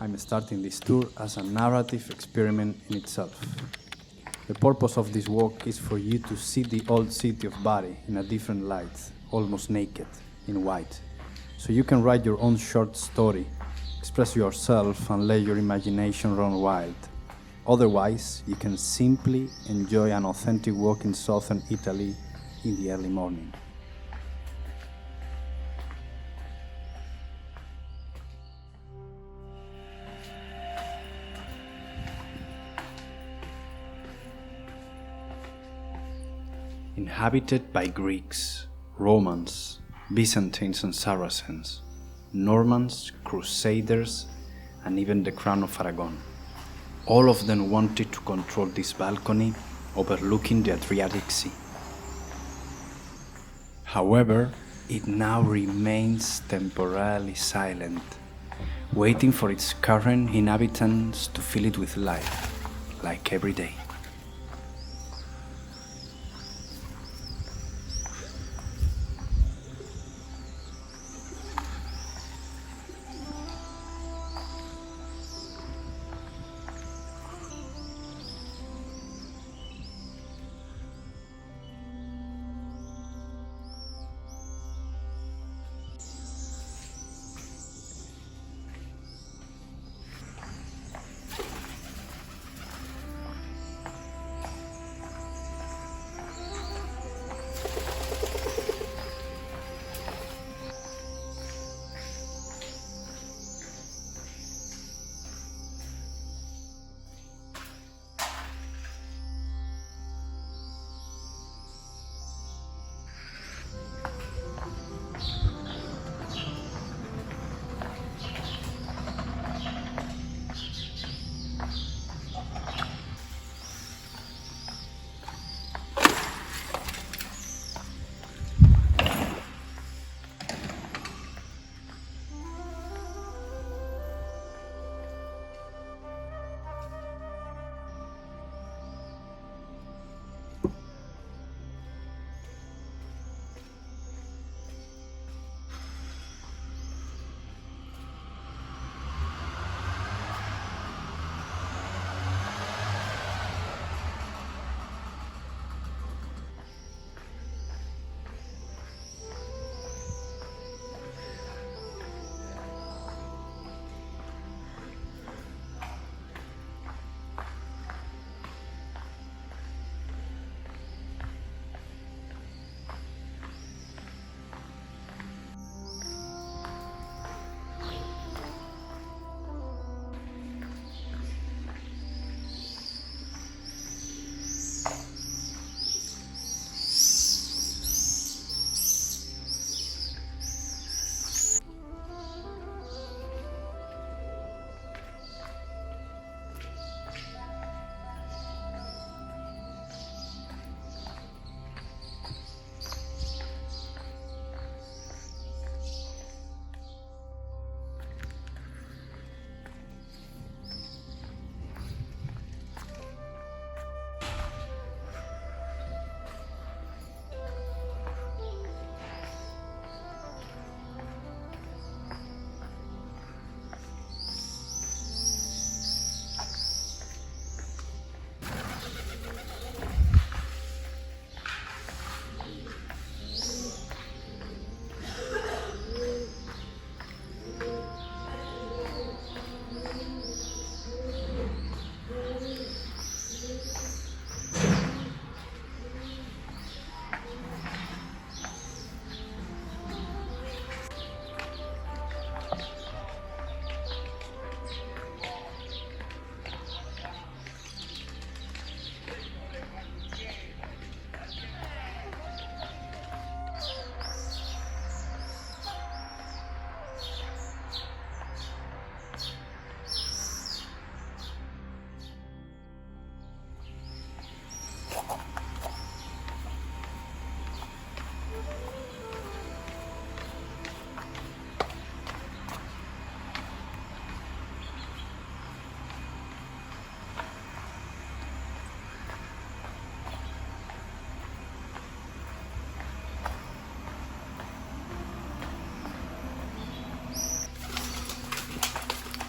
I'm starting this tour as a narrative experiment in itself. The purpose of this walk is for you to see the old city of Bari in a different light, almost naked, in white. So you can write your own short story, express yourself and let your imagination run wild. Otherwise, you can simply enjoy an authentic walk in southern Italy in the early morning. Inhabited by Greeks, Romans, Byzantines and Saracens, Normans, Crusaders, and even the Crown of Aragon. All of them wanted to control this balcony overlooking the Adriatic Sea. However, it now remains temporarily silent, waiting for its current inhabitants to fill it with life, like every day.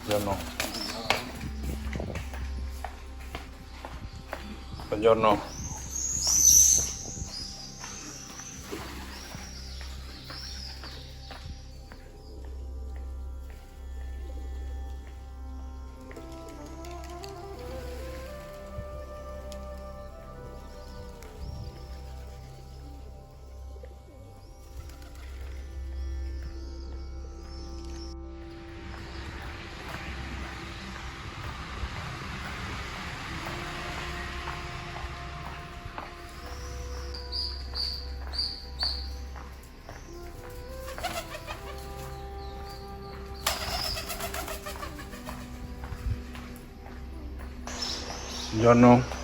Ya no. Buongiorno. Buongiorno.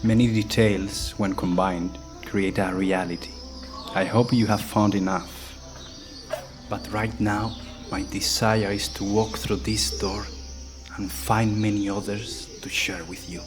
Many details, when combined, create a reality. I hope you have found enough. But right now, my desire is to walk through this door and find many others to share with you.